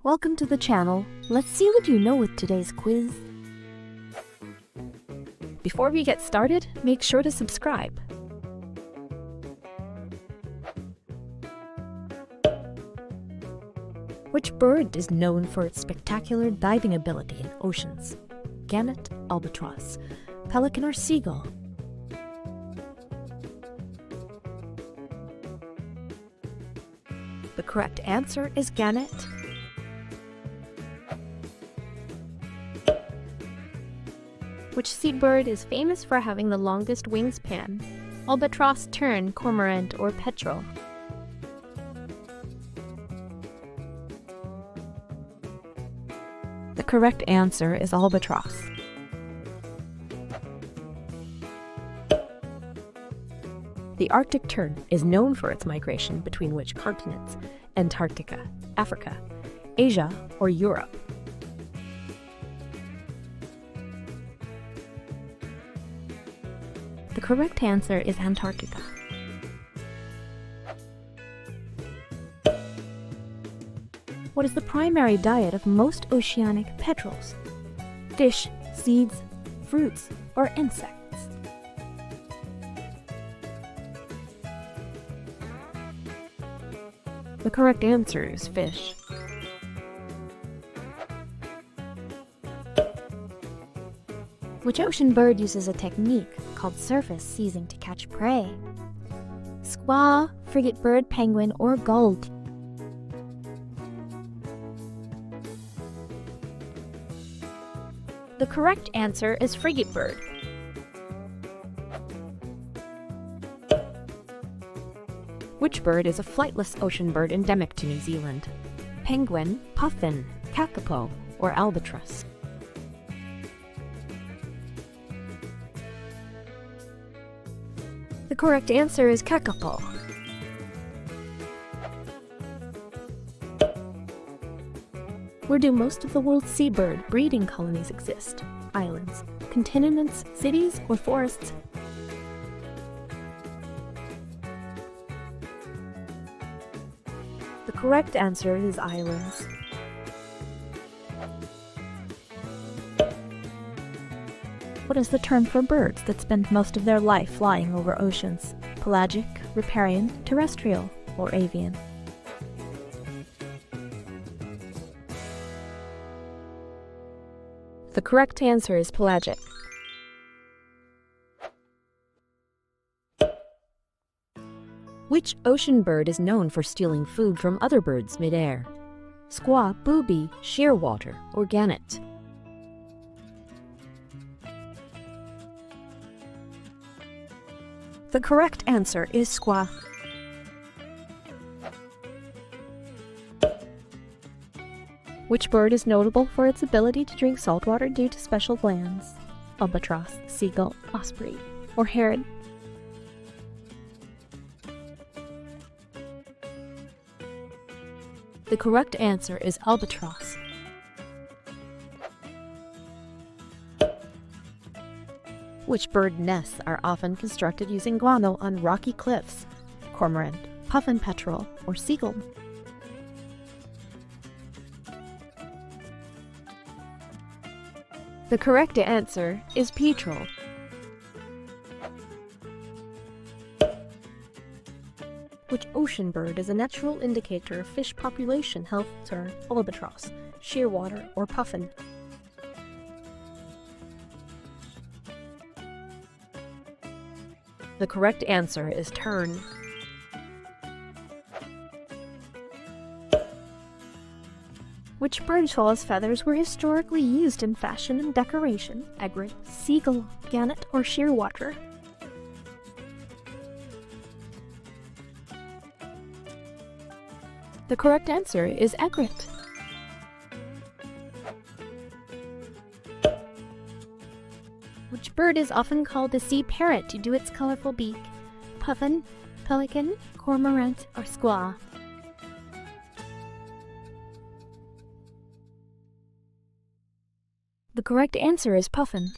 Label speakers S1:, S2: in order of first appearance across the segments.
S1: Welcome to the channel. Let's see what you know with today's quiz. Before we get started, make sure to subscribe. Which bird is known for its spectacular diving ability in oceans? Gannet, albatross, pelican, or seagull? The correct answer is gannet.
S2: Which seabird is famous for having the longest wingspan? Albatross, tern, cormorant, or petrel?
S1: The correct answer is albatross. The Arctic tern is known for its migration between which continents? Antarctica, Africa, Asia, or Europe? The correct answer is Antarctica. What is the primary diet of most oceanic petrels? Fish, seeds, fruits, or insects? The correct answer is fish.
S2: Which ocean bird uses a technique called surface seizing to catch prey? Squaw, frigate bird, penguin, or gull? The correct answer is frigate bird.
S1: Which bird is a flightless ocean bird endemic to New Zealand? Penguin, puffin, kakapo, or albatross?
S2: The correct answer is kakapo.
S1: Where do most of the world's seabird breeding colonies exist? Islands, continents, cities, or forests? The correct answer is islands. What is the term for birds that spend most of their life flying over oceans? Pelagic, riparian, terrestrial, or avian? The correct answer is pelagic. Which ocean bird is known for stealing food from other birds midair? Squaw, booby, shearwater, or gannet? The correct answer is squaw. Which bird is notable for its ability to drink saltwater due to special glands? Albatross, seagull, osprey, or heron? The correct answer is albatross. Which bird nests are often constructed using guano on rocky cliffs? Cormorant, puffin petrel, or seagull? The correct answer is petrel. Which ocean bird is a natural indicator of fish population health? Tern, albatross, shearwater, or puffin? The correct answer is tern. Which bird's feathers were historically used in fashion and decoration? Egret, seagull, gannet, or shearwater? The correct answer is egret. Which bird is often called the sea parrot due to its colorful beak? Puffin, pelican, cormorant, or squaw? The correct answer is puffin.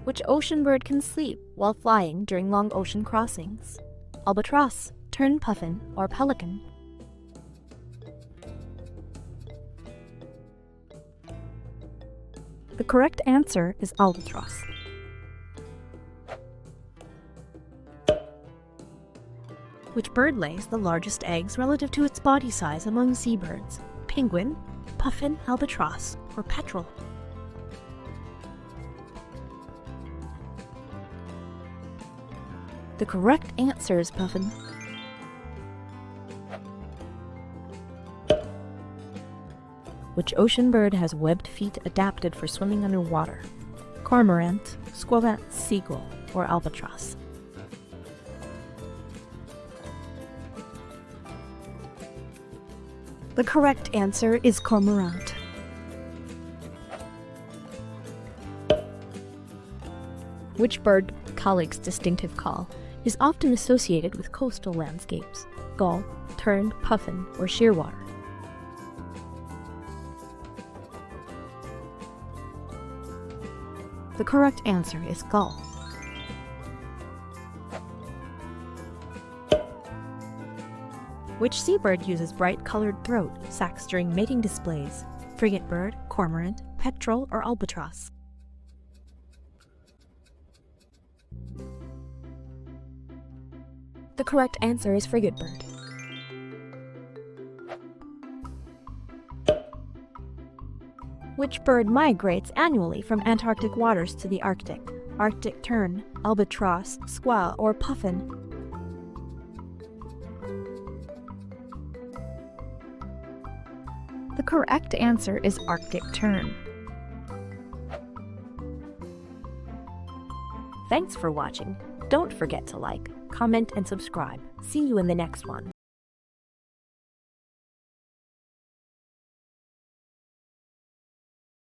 S1: Which ocean bird can sleep while flying during long ocean crossings? Albatross,
S2: tern puffin, or pelican?
S1: The correct answer is albatross. Which bird lays the largest eggs relative to its body size among seabirds? Penguin, puffin, albatross, or petrel? The correct answer is puffin. Which ocean bird has webbed feet adapted for swimming underwater? Cormorant, squavant, seagull, or albatross? The correct answer is cormorant. Which bird colleague's distinctive call is often associated with coastal landscapes? Gull, tern, puffin, or shearwater? The correct answer is gull. Which seabird uses bright-colored throat sacs during mating displays? Frigate bird, cormorant, petrel, or albatross? The correct answer is frigate bird. Which bird migrates annually from Antarctic waters to the Arctic? Arctic tern, albatross, squaw, or puffin? The correct answer is Arctic tern. Thanks for watching. Don't forget to like, comment, and subscribe. See you in the next one.